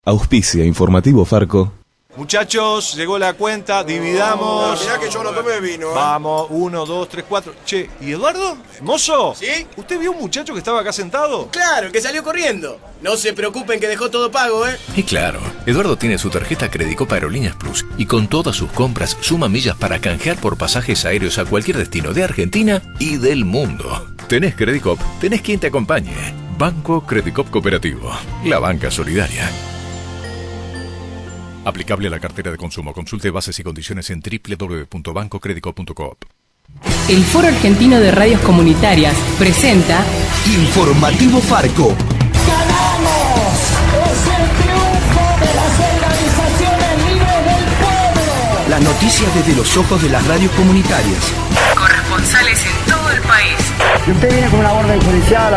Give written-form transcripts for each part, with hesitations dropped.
Auspicia Informativo Farco. Muchachos, llegó la cuenta, dividamos. Mirá que yo no tomé vino. Vamos, 1, 2, 3, 4. Che, ¿y Eduardo? ¿Mozo? ¿Sí? ¿Usted vio un muchacho que estaba acá sentado? Claro, el que salió corriendo. No se preocupen que dejó todo pago, ¿eh? Y claro, Eduardo tiene su tarjeta Credicop Aerolíneas Plus y con todas sus compras suma millas para canjear por pasajes aéreos a cualquier destino de Argentina y del mundo. Tenés Credicop, tenés quien te acompañe. Banco Credicop Cooperativo, la banca solidaria. Aplicable a la cartera de consumo. Consulte bases y condiciones en www.bancocredico.coop. El Foro Argentino de Radios Comunitarias presenta Informativo Farco. ¡Ganamos! ¡Es el triunfo de las organizaciones libres del pueblo! Las noticias desde los ojos de las radios comunitarias. corresponsales en todo el país. Y usted viene con una orden judicial,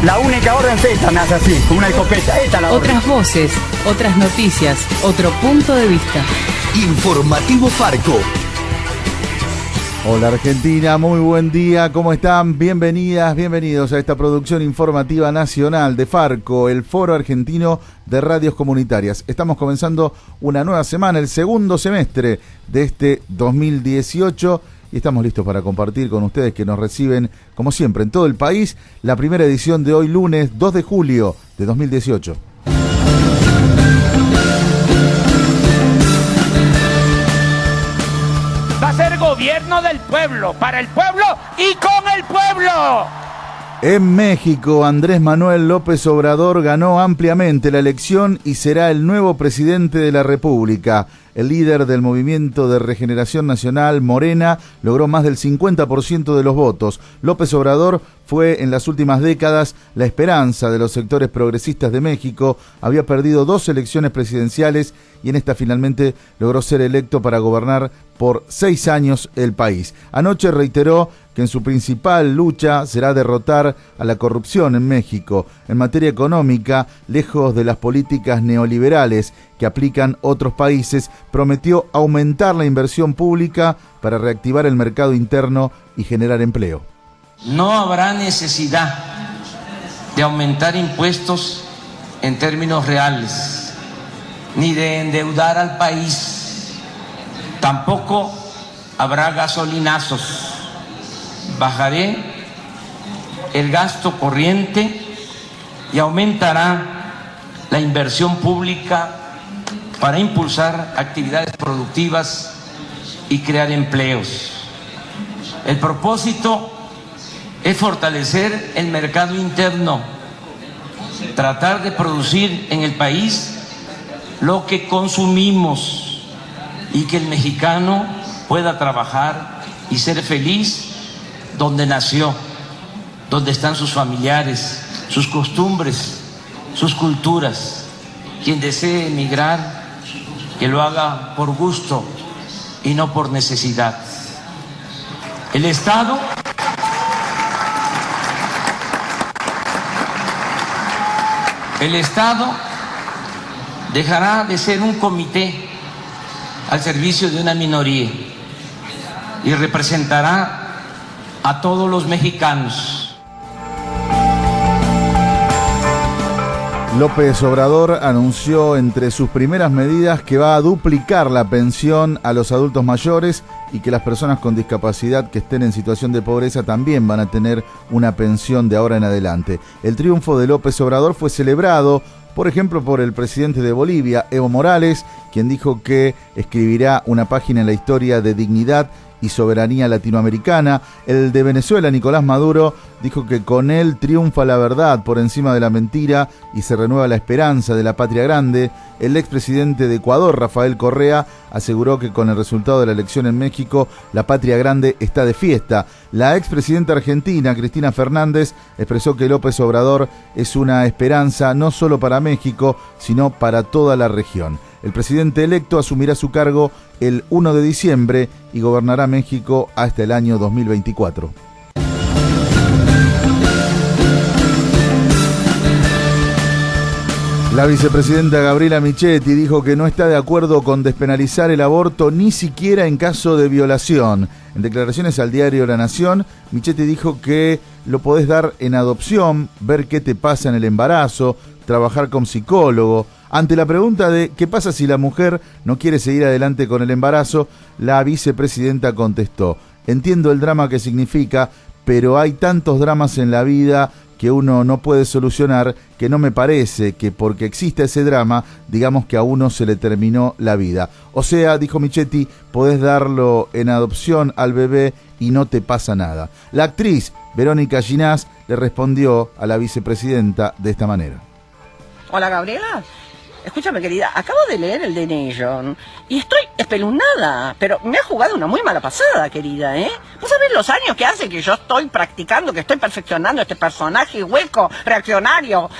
la única orden es esta, me hace así, con una escopeta. Esta es la orden. Otras voces, otras noticias, otro punto de vista. Informativo Farco. Hola Argentina, muy buen día, ¿cómo están? Bienvenidas, bienvenidos a esta producción informativa nacional de Farco, el Foro Argentino de Radios Comunitarias. Estamos comenzando una nueva semana, el segundo semestre de este 2018 y estamos listos para compartir con ustedes que nos reciben, como siempre, en todo el país, la primera edición de hoy lunes 2 de julio de 2018. Va a ser gobierno del pueblo, para el pueblo y con el pueblo. En México, Andrés Manuel López Obrador ganó ampliamente la elección y será el nuevo presidente de la República. El líder del Movimiento de Regeneración Nacional, Morena, logró más del 50% de los votos. López Obrador fue en las últimas décadas la esperanza de los sectores progresistas de México. Había perdido 2 elecciones presidenciales y en esta finalmente logró ser electo para gobernar por 6 años el país. Anoche reiteró que en su principal lucha será derrotar a la corrupción en México. En materia económica, lejos de las políticas neoliberales que aplican otros países, prometió aumentar la inversión pública para reactivar el mercado interno y generar empleo. No habrá necesidad de aumentar impuestos en términos reales, ni de endeudar al país. Tampoco habrá gasolinazos. Bajaré el gasto corriente y aumentará la inversión pública para impulsar actividades productivas y crear empleos. El propósito es fortalecer el mercado interno, tratar de producir en el país lo que consumimos y que el mexicano pueda trabajar y ser feliz donde nació, donde están sus familiares, sus costumbres, sus culturas. Quien desee emigrar, que lo haga por gusto y no por necesidad. El Estado dejará de ser un comité al servicio de una minoría y representará a todos los mexicanos. López Obrador anunció entre sus primeras medidas que va a duplicar la pensión a los adultos mayores y que las personas con discapacidad que estén en situación de pobreza también van a tener una pensión de ahora en adelante. El triunfo de López Obrador fue celebrado, por ejemplo, por el presidente de Bolivia, Evo Morales, quien dijo que escribirá una página en la historia de dignidad y soberanía latinoamericana. El de Venezuela, Nicolás Maduro, dijo que con él triunfa la verdad por encima de la mentira y se renueva la esperanza de la patria grande. El expresidente de Ecuador, Rafael Correa, aseguró que con el resultado de la elección en México, la patria grande está de fiesta. La expresidenta argentina, Cristina Fernández, expresó que López Obrador es una esperanza no solo para México, sino para toda la región. El presidente electo asumirá su cargo el 1 de diciembre y gobernará México hasta el año 2024. La vicepresidenta Gabriela Michetti dijo que no está de acuerdo con despenalizar el aborto ni siquiera en caso de violación. En declaraciones al diario La Nación, Michetti dijo que lo podés dar en adopción, ver qué te pasa en el embarazo, trabajar con psicólogo. Ante la pregunta de qué pasa si la mujer no quiere seguir adelante con el embarazo, la vicepresidenta contestó: entiendo el drama que significa, pero hay tantos dramas en la vida que uno no puede solucionar, que no me parece que porque existe ese drama, digamos que a uno se le terminó la vida. O sea, dijo Michetti, podés darlo en adopción al bebé y no te pasa nada. La actriz Verónica Ginás le respondió a la vicepresidenta de esta manera. Hola, Gabriela. Escúchame, querida, acabo de leer el DNI, John, y estoy espeluznada, pero me ha jugado una muy mala pasada, querida, ¿eh? ¿Vos sabés los años que hace que yo estoy practicando, que estoy perfeccionando este personaje hueco, reaccionario,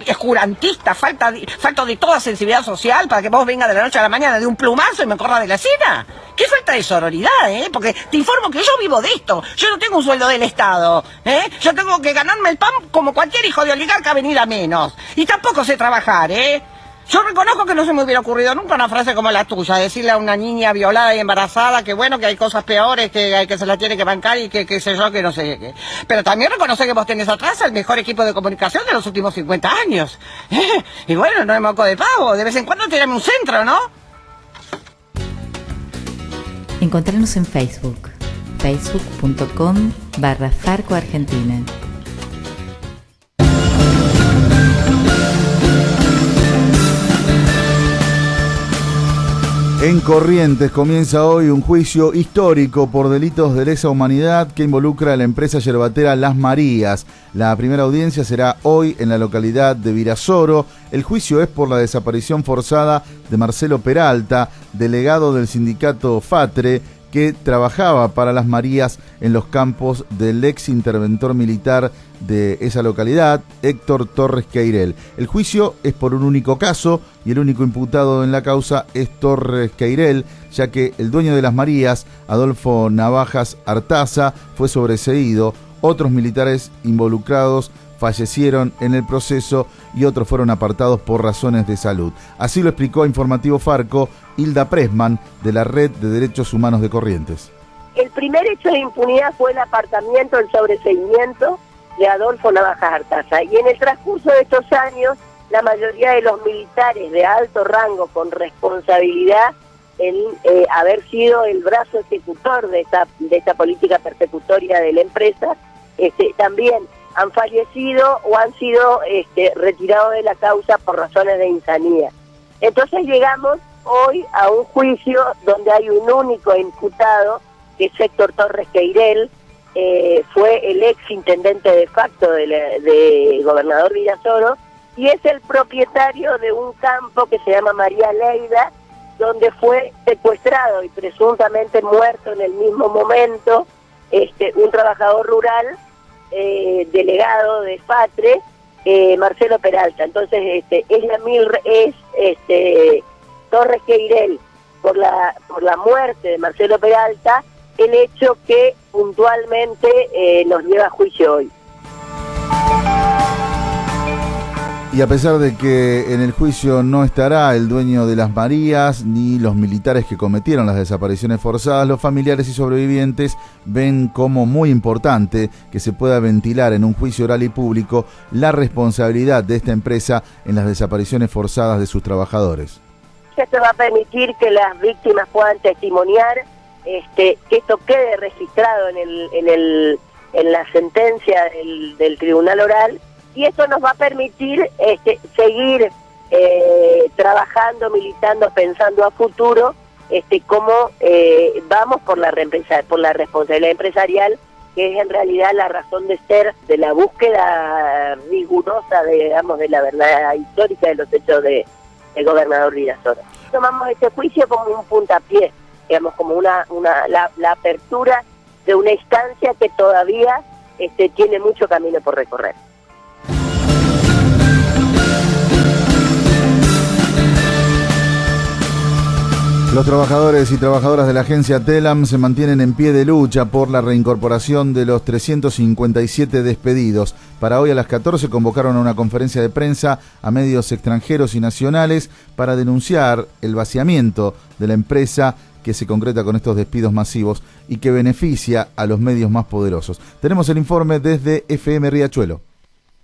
escurantista, falto de toda sensibilidad social para que vos vengas de la noche a la mañana de un plumazo y me corras de la escena? ¡Qué falta de sororidad, eh! Porque te informo que yo vivo de esto. Yo no tengo un sueldo del Estado, ¿eh? Yo tengo que ganarme el pan como cualquier hijo de oligarca venida menos. Y tampoco sé trabajar, ¿eh? Yo reconozco que no se me hubiera ocurrido nunca una frase como la tuya, decirle a una niña violada y embarazada que bueno, que hay cosas peores, que se la tiene que bancar y que sé yo, que no sé qué. Pero también reconoce que vos tenés atrás el mejor equipo de comunicación de los últimos 50 años. Y bueno, no es moco de pavo, de vez en cuando tirame un centro, ¿no? Encontrarnos en Facebook, facebook.com/Farco Argentina. En Corrientes comienza hoy un juicio histórico por delitos de lesa humanidad que involucra a la empresa yerbatera Las Marías. La primera audiencia será hoy en la localidad de Virasoro. El juicio es por la desaparición forzada de Marcelo Peralta, delegado del sindicato FATRE, que trabajaba para Las Marías en los campos del ex interventor militar de esa localidad, Héctor Torres Queirel. El juicio es por un único caso y el único imputado en la causa es Torres Queirel, ya que el dueño de Las Marías, Adolfo Navajas Artaza, fue sobreseído. Otros militares involucrados fallecieron en el proceso y otros fueron apartados por razones de salud. Así lo explicó a Informativo Farco Hilda Pressman, de la Red de Derechos Humanos de Corrientes. El primer hecho de impunidad fue el apartamiento, el sobreseimiento de Adolfo Navajas Artaza. Y en el transcurso de estos años, la mayoría de los militares de alto rango con responsabilidad en haber sido el brazo ejecutor de esta política persecutoria de la empresa, también han fallecido o han sido retirados de la causa por razones de insanía. Entonces llegamos hoy a un juicio donde hay un único imputado, que es Héctor Torres Queirel, fue el ex intendente de facto de Gobernador Virasoro, y es el propietario de un campo que se llama María Leida, donde fue secuestrado y presuntamente muerto en el mismo momento un trabajador rural, delegado de FATRE, Marcelo Peralta. Entonces Torres Queirel por la muerte de Marcelo Peralta, el hecho que puntualmente nos lleva a juicio hoy. Y a pesar de que en el juicio no estará el dueño de Las Marías ni los militares que cometieron las desapariciones forzadas, los familiares y sobrevivientes ven como muy importante que se pueda ventilar en un juicio oral y público la responsabilidad de esta empresa en las desapariciones forzadas de sus trabajadores. Esto va a permitir que las víctimas puedan testimoniar, que esto quede registrado en la sentencia del tribunal oral, y esto nos va a permitir seguir trabajando, militando, pensando a futuro, cómo vamos por la responsabilidad empresarial, que es en realidad la razón de ser de la búsqueda rigurosa de la verdad histórica de los hechos del gobernador Virasoro. Tomamos este juicio como un puntapié, digamos, como la apertura de una instancia que todavía tiene mucho camino por recorrer. Los trabajadores y trabajadoras de la agencia Telam se mantienen en pie de lucha por la reincorporación de los 357 despedidos. Para hoy a las 14 convocaron a una conferencia de prensa a medios extranjeros y nacionales para denunciar el vaciamiento de la empresa que se concreta con estos despidos masivos y que beneficia a los medios más poderosos. Tenemos el informe desde FM Riachuelo.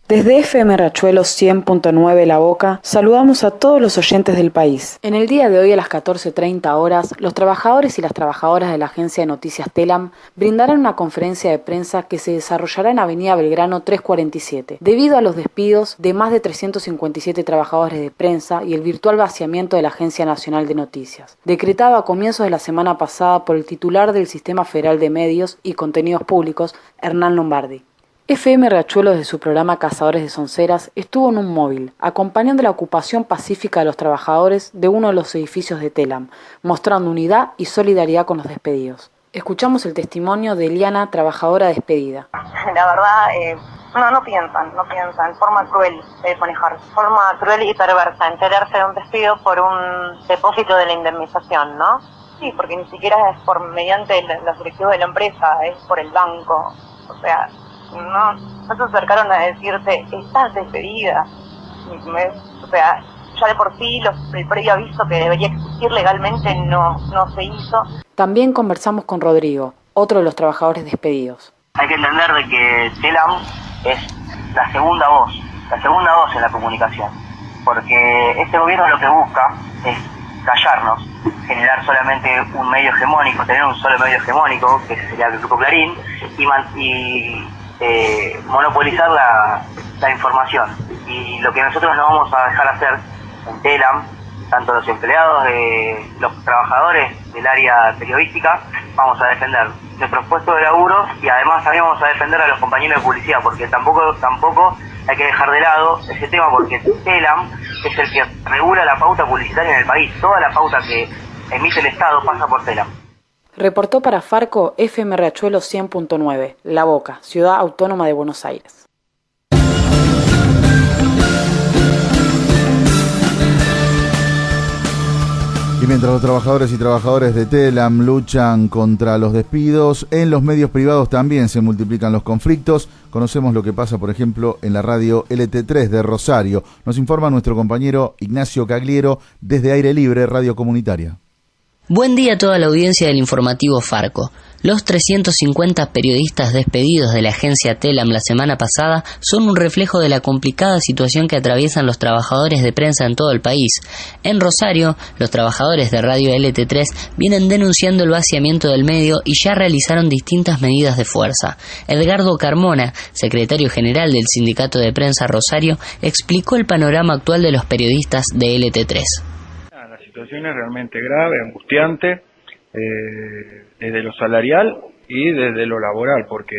Desde FM Riachuelo 100.9 La Boca, saludamos a todos los oyentes del país. En el día de hoy a las 14:30 horas, los trabajadores y las trabajadoras de la agencia de noticias Telam brindarán una conferencia de prensa que se desarrollará en Avenida Belgrano 347, debido a los despidos de más de 357 trabajadores de prensa y el virtual vaciamiento de la Agencia Nacional de Noticias, decretado a comienzos de la semana pasada por el titular del Sistema Federal de Medios y Contenidos Públicos, Hernán Lombardi. FM Riachuelo, desde su programa Cazadores de Sonceras, estuvo en un móvil, acompañando la ocupación pacífica de los trabajadores de uno de los edificios de Telam, mostrando unidad y solidaridad con los despedidos. Escuchamos el testimonio de Eliana, trabajadora despedida. La verdad, no piensan, forma cruel de manejar, forma cruel y perversa, enterarse de un despido por un depósito de la indemnización, ¿no? Sí, porque ni siquiera es por mediante los directivos de la empresa, es por el banco, o sea... No se acercaron a decirte, estás despedida. O sea, ya de por sí el previo aviso que debería existir legalmente no se hizo. También conversamos con Rodrigo, otro de los trabajadores despedidos. Hay que entender de que Telam es la segunda voz en la comunicación, porque este gobierno lo que busca es callarnos, generar solamente un medio hegemónico, tener un solo medio hegemónico, que sería el Grupo Clarín, y monopolizar la información. Y lo que nosotros no vamos a dejar hacer en Telam, tanto los empleados, los trabajadores del área periodística, vamos a defender nuestros puestos de laburo y además también vamos a defender a los compañeros de publicidad, porque tampoco hay que dejar de lado ese tema, porque Telam es el que regula la pauta publicitaria en el país. Toda la pauta que emite el Estado pasa por Telam. Reportó para Farco FM Riachuelo 100.9, La Boca, Ciudad Autónoma de Buenos Aires. Y mientras los trabajadores y trabajadores de Telam luchan contra los despidos, en los medios privados también se multiplican los conflictos. Conocemos lo que pasa, por ejemplo, en la radio LT3 de Rosario. Nos informa nuestro compañero Ignacio Cagliero desde Aire Libre, Radio Comunitaria. Buen día a toda la audiencia del informativo Farco. Los 350 periodistas despedidos de la agencia Telam la semana pasada son un reflejo de la complicada situación que atraviesan los trabajadores de prensa en todo el país. En Rosario, los trabajadores de Radio LT3 vienen denunciando el vaciamiento del medio y ya realizaron distintas medidas de fuerza. Edgardo Carmona, secretario general del Sindicato de Prensa Rosario, explicó el panorama actual de los periodistas de LT3. La situación es realmente grave, angustiante, desde lo salarial y desde lo laboral, porque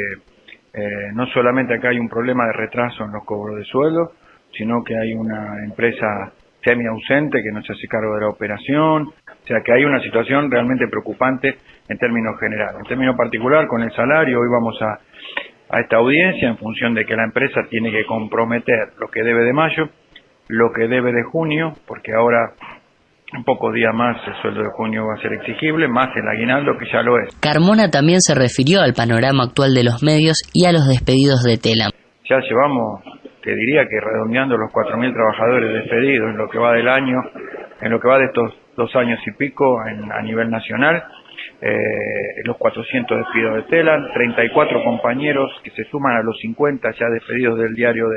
no solamente acá hay un problema de retraso en los cobros de sueldo, sino que hay una empresa semi-ausente que no se hace cargo de la operación, o sea que hay una situación realmente preocupante en términos generales. En términos particular, con el salario, hoy vamos a esta audiencia en función de que la empresa tiene que comprometer lo que debe de mayo, lo que debe de junio, porque ahora en pocos días más el sueldo de junio va a ser exigible, más el aguinaldo que ya lo es. Carmona también se refirió al panorama actual de los medios y a los despedidos de Telam. Ya llevamos, te diría que redondeando los 4.000 trabajadores despedidos en lo que va del año, en lo que va de estos 2 años y pico a nivel nacional, los 400 despidos de Telam, 34 compañeros que se suman a los 50 ya despedidos del diario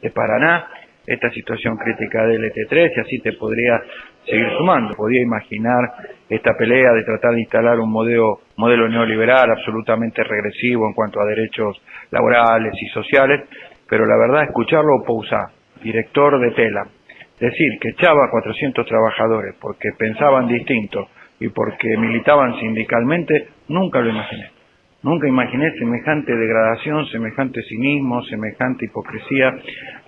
de Paraná, esta situación crítica del LT3 y así te podría seguir sumando. Podía imaginar esta pelea de tratar de instalar un modelo neoliberal absolutamente regresivo en cuanto a derechos laborales y sociales, pero la verdad escucharlo Pousá, director de Telam, decir que echaba a 400 trabajadores porque pensaban distinto y porque militaban sindicalmente, nunca lo imaginé. Nunca imaginé semejante degradación, semejante cinismo, semejante hipocresía,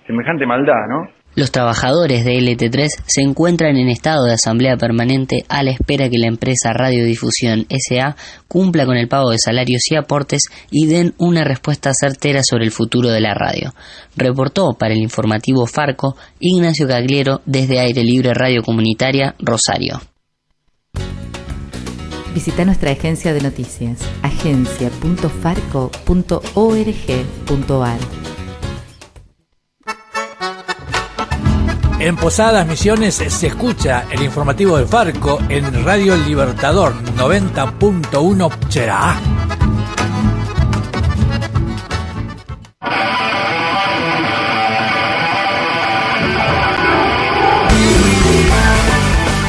semejante maldad, ¿no? Los trabajadores de LT3 se encuentran en estado de asamblea permanente a la espera que la empresa Radiodifusión S.A. cumpla con el pago de salarios y aportes y den una respuesta certera sobre el futuro de la radio. Reportó para el informativo Farco Ignacio Cagliero desde Aire Libre Radio Comunitaria, Rosario. Visita nuestra agencia de noticias, agencia.farco.org.ar. En Posadas Misiones se escucha el informativo de Farco en Radio Libertador 90.1 Cherá.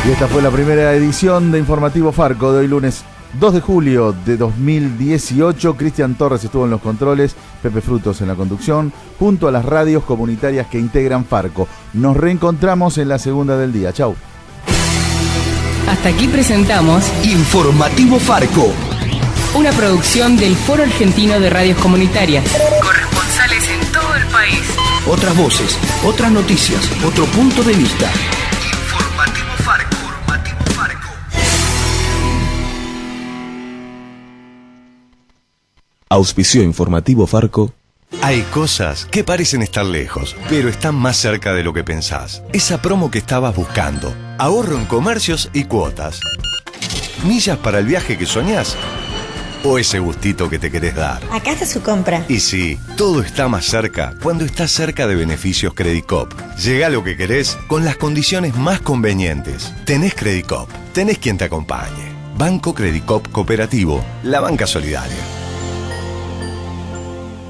Y esta fue la primera edición de Informativo Farco de hoy lunes 2 de julio de 2018. Cristian Torres estuvo en los controles, Pepe Frutos en la conducción, junto a las radios comunitarias que integran Farco. Nos reencontramos en la segunda del día. Chau. Hasta aquí presentamos Informativo Farco, una producción del Foro Argentino de Radios Comunitarias. Corresponsales en todo el país. otras voces, otras noticias, otro punto de vista. Informativo Farco. Auspició Informativo Farco. Hay cosas que parecen estar lejos, pero están más cerca de lo que pensás. Esa promo que estabas buscando. Ahorro en comercios y cuotas. Millas para el viaje que soñás. O ese gustito que te querés dar. Acá está su compra. Y sí, todo está más cerca cuando estás cerca de beneficios Credicop. Llega a lo que querés con las condiciones más convenientes. Tenés Credicop, tenés quien te acompañe. Banco Credicop Cooperativo, la banca solidaria.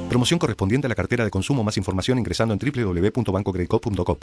Promoción correspondiente a la cartera de consumo. Más información ingresando en www.bancocredicop.com.